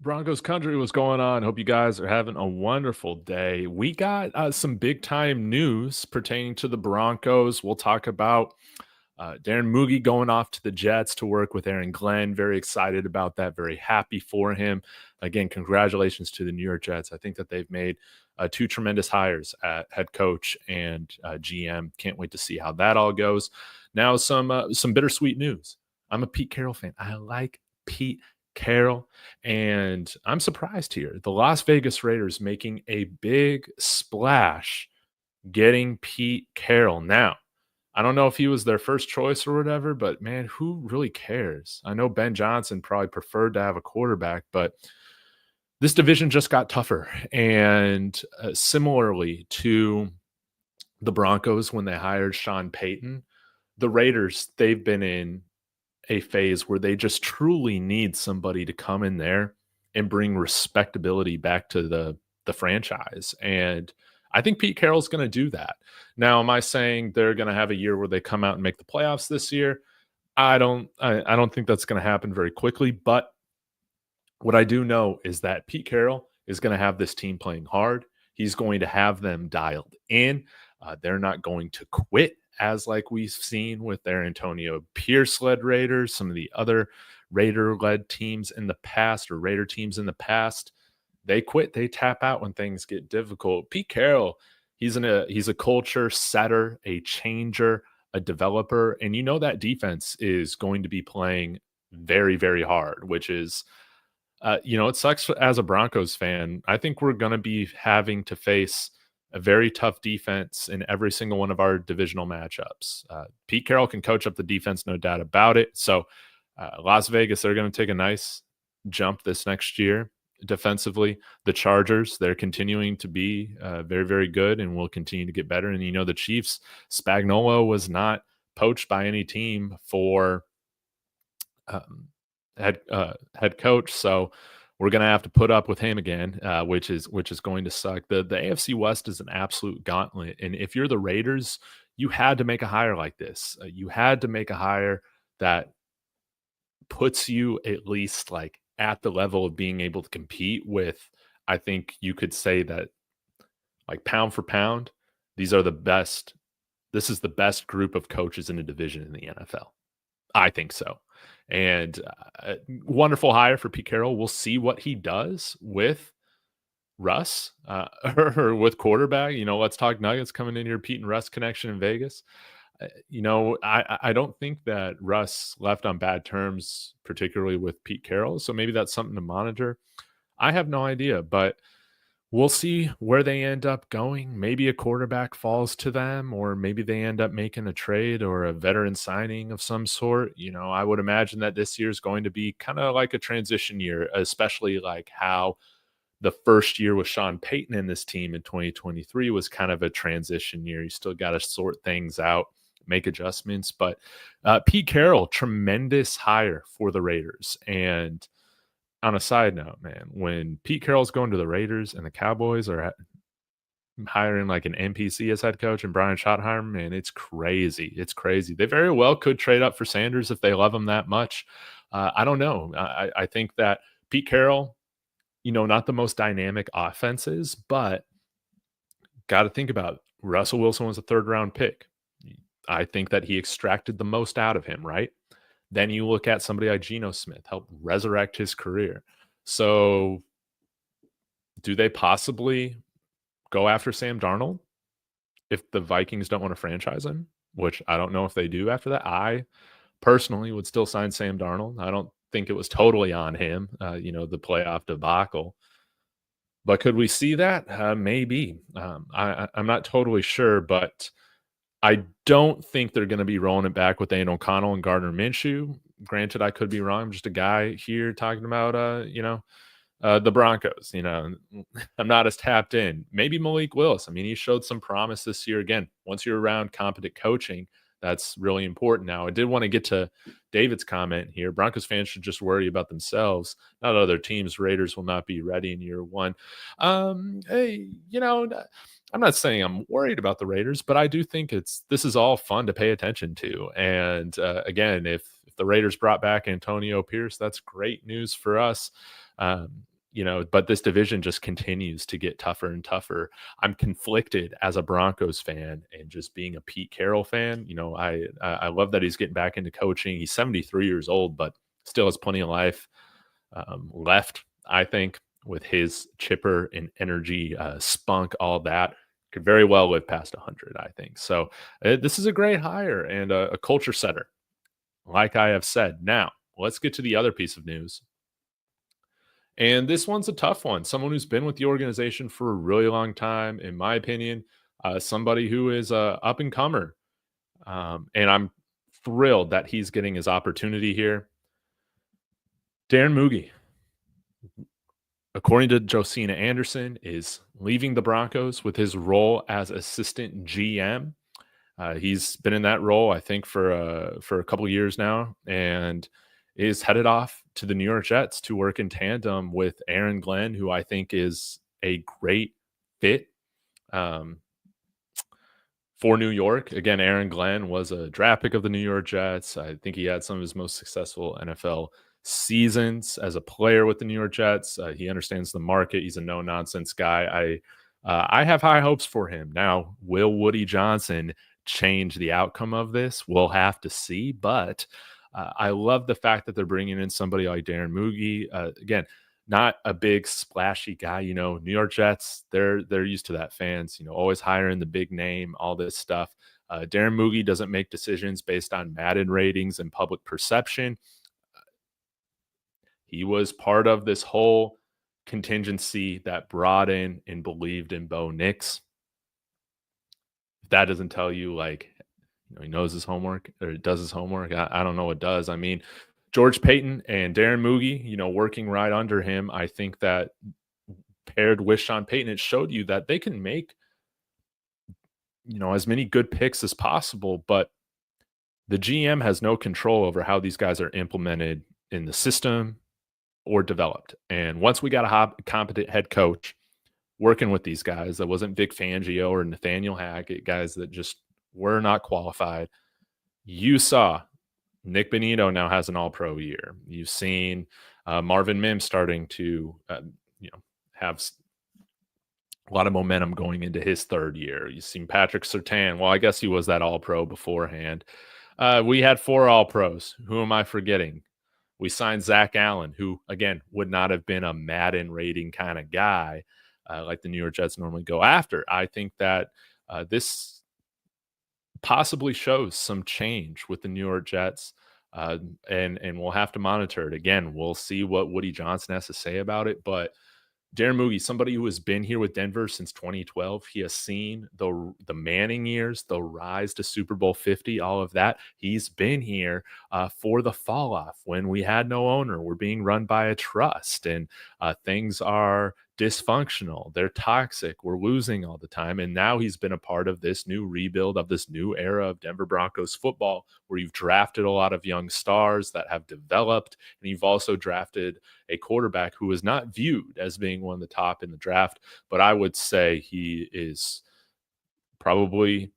Broncos country, what's going on? Hope you guys are having a wonderful day. We got some big time news pertaining to the Broncos. We'll talk about Darren Mougey going off to the Jets to work with Aaron Glenn. Very excited about that. Very happy for him. Again, congratulations to the New York Jets. I think that they've made two tremendous hires at head coach and GM. Can't wait to see how that all goes. Now, some bittersweet news. I'm a Pete Carroll fan. I like Pete Carroll, and I'm surprised here. The Las Vegas Raiders making a big splash getting Pete Carroll. Now, I don't know if he was their first choice or whatever, but man, who really cares? I know Ben Johnson probably preferred to have a quarterback, but this division just got tougher. And similarly to the Broncos when they hired Sean Payton, the Raiders, they've been in a phase where they just truly need somebody to come in there and bring respectability back to the franchise. And I think Pete Carroll's going to do that. Now, am I saying they're going to have a year where they come out and make the playoffs this year? I don't think that's going to happen very quickly. But what I do know is that Pete Carroll is going to have this team playing hard. He's going to have them dialed in. They're not going to quit, as like we've seen with their Antonio Pierce-led Raiders, some of the other Raider-led teams in the past or Raider teams in the past. They quit. They tap out when things get difficult. Pete Carroll, he's a culture setter, a changer, a developer, and you know that defense is going to be playing very, very hard, which is, it sucks as a Broncos fan. I think we're going to be having to face a very tough defense in every single one of our divisional matchups. Pete Carroll can coach up the defense, no doubt about it. So Las Vegas, they're going to take a nice jump this next year defensively. The Chargers, they're continuing to be very, very good and will continue to get better. And, the Chiefs, Spagnuolo was not poached by any team for head coach. So we're going to have to put up with him again, which is going to suck. The AFC West is an absolute gauntlet. And if you're the Raiders, you had to make a hire like this. You had to make a hire that puts you at least like at the level of being able to compete with, I think you could say that like pound for pound, these are the best. This is the best group of coaches in a division in the NFL. I think so. And wonderful hire for Pete Carroll. We'll see what he does with Russ or with quarterback. Let's talk Nuggets coming in here, Pete and Russ connection in Vegas. I don't think that Russ left on bad terms, particularly with Pete Carroll. So maybe that's something to monitor. I have no idea, but we'll see where they end up going. Maybe a quarterback falls to them, or maybe they end up making a trade or a veteran signing of some sort. I would imagine that this year is going to be kind of like a transition year, especially like how the first year with Sean Payton in this team in 2023 was kind of a transition year. You still got to sort things out, make adjustments. But Pete Carroll, tremendous hire for the Raiders. And on a side note, man, when Pete Carroll's going to the Raiders and the Cowboys are hiring like an NPC as head coach and Brian Schottenheimer, man, it's crazy. It's crazy. They very well could trade up for Sanders if they love him that much. I don't know. I think that Pete Carroll, not the most dynamic offenses, but got to think about Russell Wilson was a third-round pick. I think that he extracted the most out of him, right? Then you look at somebody like Geno Smith, helped resurrect his career. So do they possibly go after Sam Darnold if the Vikings don't want to franchise him? Which I don't know if they do after that. I personally would still sign Sam Darnold. I don't think it was totally on him, the playoff debacle. But could we see that? Maybe. I'm not totally sure, but I don't think they're going to be rolling it back with Aiden O'Connell and Gardner Minshew. Granted, I could be wrong. I'm just a guy here talking about, the Broncos. I'm not as tapped in. Maybe Malik Willis. I mean, he showed some promise this year. Again, once you're around competent coaching, that's really important. Now, I did want to get to David's comment here. Broncos fans should just worry about themselves, not other teams. Raiders will not be ready in year one. Hey, I'm not saying I'm worried about the Raiders, but I do think this is all fun to pay attention to. And again, if the Raiders brought back Antonio Pierce, that's great news for us. but this division just continues to get tougher and tougher. I'm conflicted as a Broncos fan and just being a Pete Carroll fan. I love that he's getting back into coaching. He's 73 years old, but still has plenty of life left, I think, with his chipper and energy, spunk, all that. Could very well live past 100, I think. So this is a great hire and a culture setter, like I have said. Now, let's get to the other piece of news. And this one's a tough one. Someone who's been with the organization for a really long time, in my opinion, somebody who is a up and comer. And I'm thrilled that he's getting his opportunity here. Darren Mougey, according to Josina Anderson, is leaving the Broncos with his role as assistant GM. He's been in that role, I think, for a couple of years now, and is headed off to the New York Jets to work in tandem with Aaron Glenn, who I think is a great fit for New York. Again, Aaron Glenn was a draft pick of the New York Jets. I think he had some of his most successful NFL seasons as a player with the New York Jets. He understands the market. He's a no-nonsense guy. I have high hopes for him. Now, will Woody Johnson change the outcome of this? We'll have to see, but I love the fact that they're bringing in somebody like Darren Mougey. Again, not a big splashy guy. New York Jets, they're used to that. Fans, always hiring the big name, all this stuff. Darren Mougey doesn't make decisions based on Madden ratings and public perception. He was part of this whole contingency that brought in and believed in Bo Nix. If that doesn't tell you, he knows his homework or does his homework, I don't know what does. I mean, George Payton and Darren Mougey, working right under him, I think that paired with Sean Payton, it showed you that they can make, as many good picks as possible, but the GM has no control over how these guys are implemented in the system or developed. And once we got a competent head coach working with these guys, that wasn't Vic Fangio or Nathaniel Hackett, guys that just were not qualified. You saw Nick Bonito now has an all-pro year. You've seen Marvin Mims starting to, have a lot of momentum going into his third year. You've seen Patrick Surtain. Well, I guess he was that all-pro beforehand. We had 4 all-pros. Who am I forgetting? We signed Zach Allen, who, again, would not have been a Madden rating kind of guy like the New York Jets normally go after. I think that this possibly shows some change with the New York Jets, and we'll have to monitor it. Again, we'll see what Woody Johnson has to say about it, but Darren Mougey, somebody who has been here with Denver since 2012. He has seen the Manning years, the rise to Super Bowl 50, all of that. He's been here for the fall off when we had no owner. We're being run by a trust, and things are dysfunctional. They're toxic. We're losing all the time. And now he's been a part of this new rebuild of this new era of Denver Broncos football, where you've drafted a lot of young stars that have developed, and you've also drafted a quarterback who is not viewed as being one of the top in the draft, but I would say he is probably,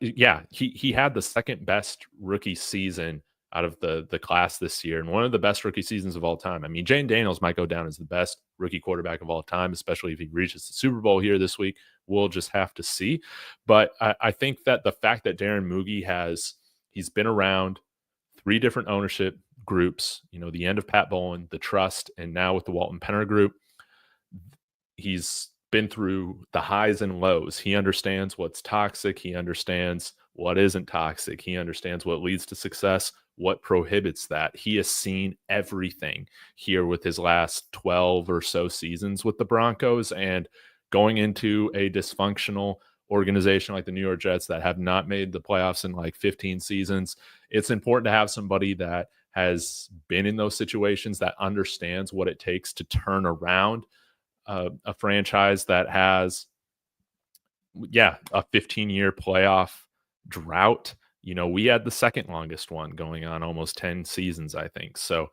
he had the second best rookie season out of the class this year, and one of the best rookie seasons of all time. I mean, Jane Daniels might go down as the best rookie quarterback of all time, especially if he reaches the Super Bowl here this week. We'll just have to see. But I think that the fact that Darren Mougey he's been around 3 different ownership groups, the end of Pat Bowlen, the trust, and now with the Walton Penner Group, he's been through the highs and lows. He understands what's toxic. He understands what isn't toxic. He understands what leads to success, what prohibits that. He has seen everything here with his last 12 or so seasons with the Broncos, and going into a dysfunctional organization like the New York Jets that have not made the playoffs in like 15 seasons. It's important to have somebody that has been in those situations, that understands what it takes to turn around a franchise that has, a 15-year playoff drought. We had the second longest one going on almost 10 seasons, I think. So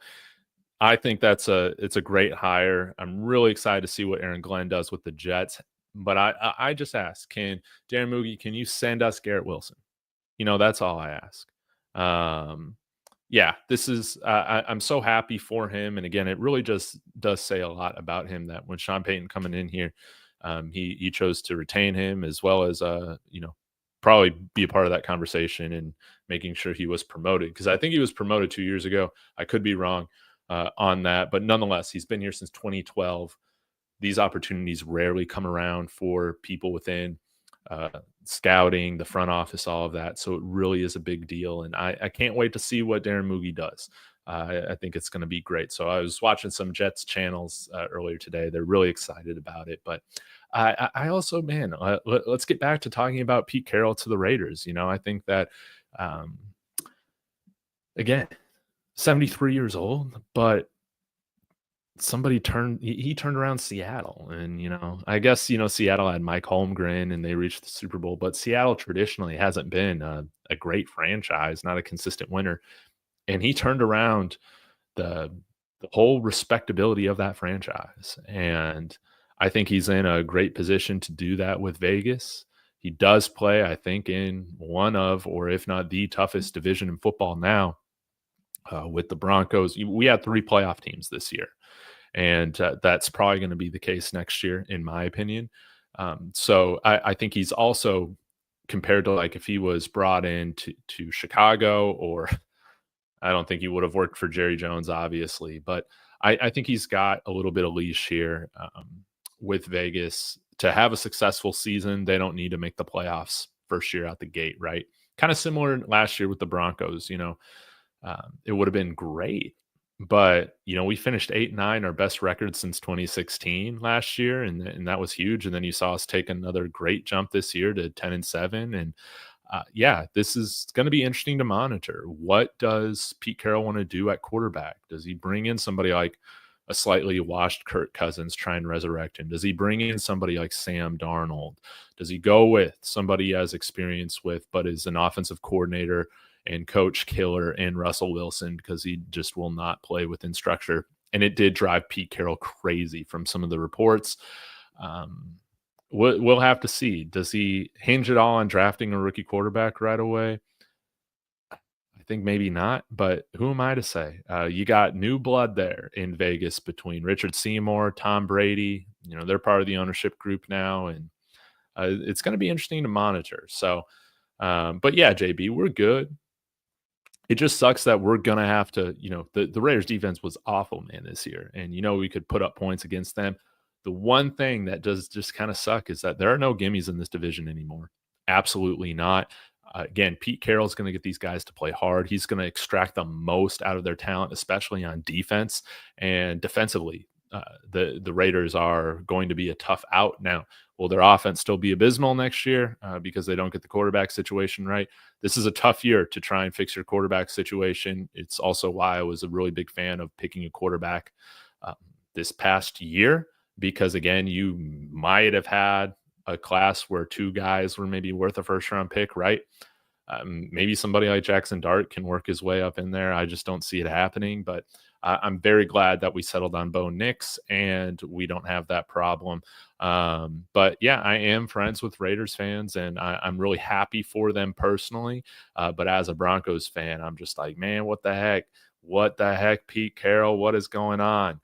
I think it's a great hire. I'm really excited to see what Aaron Glenn does with the Jets. But I just ask, Darren Mougey, can you send us Garrett Wilson? That's all I ask. Yeah, this is I'm so happy for him, and again, it really just does say a lot about him that when Sean Payton coming in here, he chose to retain him as well as probably be a part of that conversation and making sure he was promoted because I think he was promoted 2 years ago. I could be wrong on that, but nonetheless, he's been here since 2012. These opportunities rarely come around for people within uh, scouting, the front office, all of that. So it really is a big deal. And I can't wait to see what Darren Mougey does. I think it's going to be great. So I was watching some Jets channels earlier today. They're really excited about it. But I also, man, let's get back to talking about Pete Carroll to the Raiders. I think that, um, again, 73 years old, but he turned around Seattle, and I guess Seattle had Mike Holmgren and they reached the Super Bowl, but Seattle traditionally hasn't been a great franchise, not a consistent winner, and he turned around the the whole respectability of that franchise, and I think he's in a great position to do that with Vegas. He does play, I think, in one of, or if not the toughest division in football now, with the Broncos. We had 3 playoff teams this year, and that's probably going to be the case next year, in my opinion. So I think he's also compared to like if he was brought in to Chicago, or I don't think he would have worked for Jerry Jones, obviously, but I think he's got a little bit of leash here with Vegas to have a successful season. They don't need to make the playoffs first year out the gate, right? Kind of similar last year with the Broncos. It would have been great. But, we finished 8-9, our best record since 2016 last year, and that was huge. And then you saw us take another great jump this year to 10-7. And yeah, this is going to be interesting to monitor. What does Pete Carroll want to do at quarterback? Does he bring in somebody like a slightly washed Kirk Cousins, try and resurrect him? Does he bring in somebody like Sam Darnold? Does he go with somebody he has experience with, but is an offensive coordinator and coach killer in Russell Wilson, because he just will not play within structure? And it did drive Pete Carroll crazy from some of the reports. We'll have to see. Does he hinge it all on drafting a rookie quarterback right away? I think maybe not, but who am I to say? You got new blood there in Vegas between Richard Seymour, Tom Brady. They're part of the ownership group now, and it's going to be interesting to monitor. So, but yeah, JB, we're good. It just sucks that we're going to have to, the Raiders defense was awful, man, this year. And, we could put up points against them. The one thing that does just kind of suck is that there are no gimmies in this division anymore. Absolutely not. Again, Pete Carroll's going to get these guys to play hard. He's going to extract the most out of their talent, especially on defense and defensively. The Raiders are going to be a tough out. Now, will their offense still be abysmal next year because they don't get the quarterback situation right? This is a tough year to try and fix your quarterback situation. It's also why I was a really big fan of picking a quarterback this past year, because, again, you might have had a class where 2 guys were maybe worth a first-round pick, right? Maybe somebody like Jackson Dart can work his way up in there. I just don't see it happening, but I'm very glad that we settled on Bo Nix and we don't have that problem. But yeah, I am friends with Raiders fans, and I'm really happy for them personally. But as a Broncos fan, I'm just like, man, what the heck? What the heck, Pete Carroll? What is going on?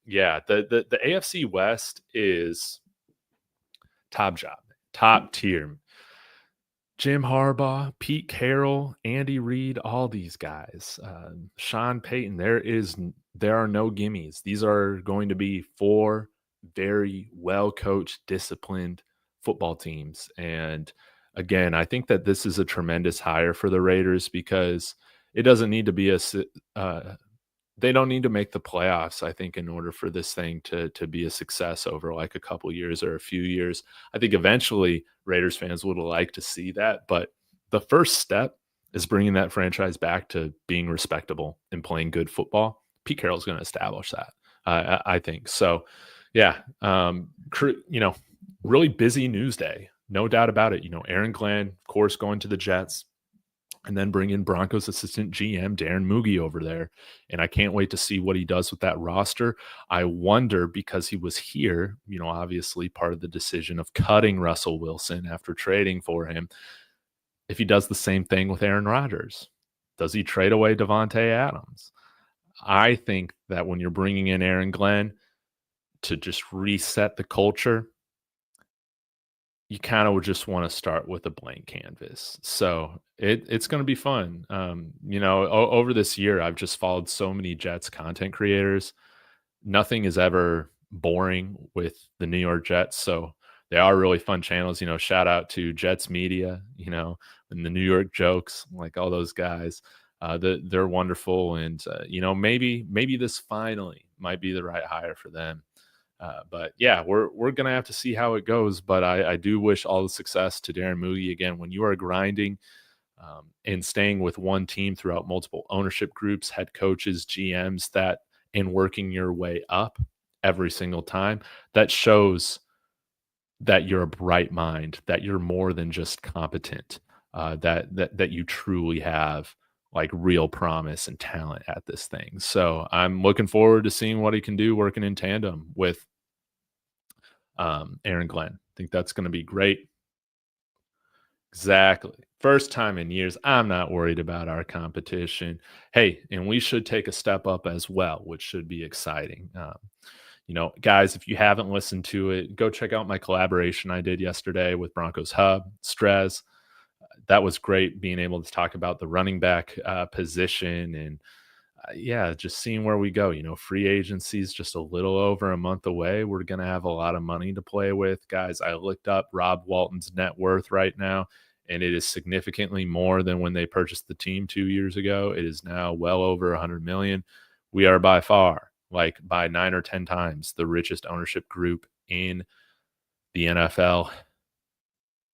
Yeah, the AFC West is top job, top tier. Jim Harbaugh, Pete Carroll, Andy Reid, all these guys, Sean Payton. There are no gimmies. These are going to be 4 very well coached, disciplined football teams. And again, I think that this is a tremendous hire for the Raiders, because it doesn't need to be they don't need to make the playoffs, I think, in order for this thing to be a success over like a couple years or a few years. I think eventually Raiders fans would like to see that, but the first step is bringing that franchise back to being respectable and playing good football. Pete Carroll's going to establish that, I think. So, yeah, really busy news day, no doubt about it. Aaron Glenn, of course, going to the Jets. And then bring in Broncos assistant GM Darren Mougey over there. And I can't wait to see what he does with that roster. I wonder, because he was here, obviously part of the decision of cutting Russell Wilson after trading for him, if he does the same thing with Aaron Rodgers. Does he trade away Devontae Adams? I think that when you're bringing in Aaron Glenn to just reset the culture, you kind of would just want to start with a blank canvas. So it's going to be fun. Over this year, I've just followed so many Jets content creators. Nothing is ever boring with the New York Jets. So they are really fun channels. Shout out to Jets Media, and the New York Jokes, like all those guys. They're wonderful. And, maybe this finally might be the right hire for them. But yeah, we're gonna have to see how it goes. But I do wish all the success to Darren Mougey. Again, when you are grinding and staying with one team throughout multiple ownership groups, head coaches, GMs, and working your way up every single time, that shows that you're a bright mind, that you're more than just competent, that you truly have like real promise and talent at this thing. So I'm looking forward to seeing what he can do working in tandem with Aaron Glenn. I think that's going to be great. Exactly. First time in years. I'm not worried about our competition. Hey, and we should take a step up as well, which should be exciting. Guys, if you haven't listened to it, go check out my collaboration I did yesterday with Broncos Hub, Strez. That was great being able to talk about the running back position and just seeing where we go. Free agency is just a little over a month away. We're going to have a lot of money to play with. Guys, I looked up Rob Walton's net worth right now, and it is significantly more than when they purchased the team 2 years ago. It is now well over 100 million. We are by far, like by 9 or 10 times, the richest ownership group in the NFL.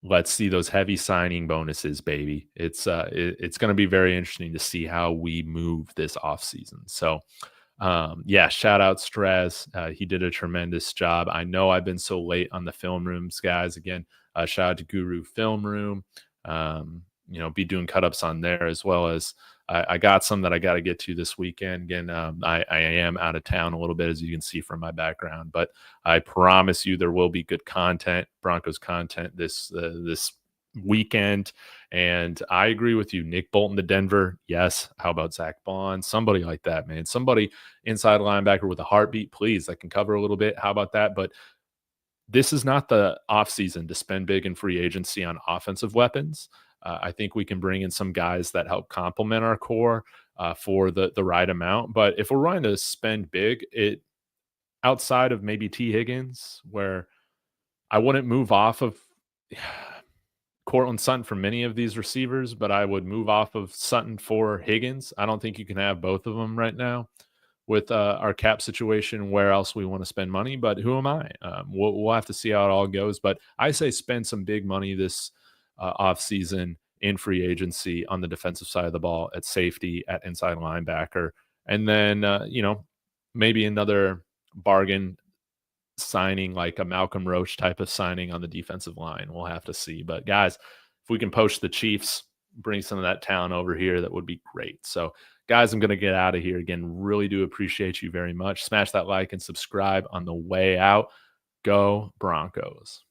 Let's see those heavy signing bonuses, baby. It's going to be very interesting to see how we move this offseason. So, shout out Straz. He did a tremendous job. I know I've been so late on the film rooms, guys. Again, shout out to Guru Film Room. Be doing cut-ups on there, as well as I got some that I got to get to this weekend. Again, I am out of town a little bit, as you can see from my background, but I promise you there will be good content, Broncos content this weekend. And I agree with you, Nick Bolton to Denver. Yes. How about Zach Bond? Somebody like that, man. Somebody inside linebacker with a heartbeat, please, that can cover a little bit. How about that? But this is not the offseason to spend big in free agency on offensive weapons. I think we can bring in some guys that help complement our core for the right amount. But if we're going to spend big, outside of maybe T. Higgins, where I wouldn't move off of Cortland Sutton for many of these receivers, but I would move off of Sutton for Higgins. I don't think you can have both of them right now with our cap situation, where else we want to spend money. But who am I? We'll have to see how it all goes. But I say spend some big money this offseason in free agency on the defensive side of the ball, at safety, at inside linebacker, and then maybe another bargain signing, like a Malcolm Roach type of signing on the defensive line. We'll have to see. But guys, if we can poach the Chiefs, bring some of that talent over here, that would be great. So guys, I'm going to get out of here. Again, really do appreciate you very much. Smash that like and subscribe on the way out. Go Broncos.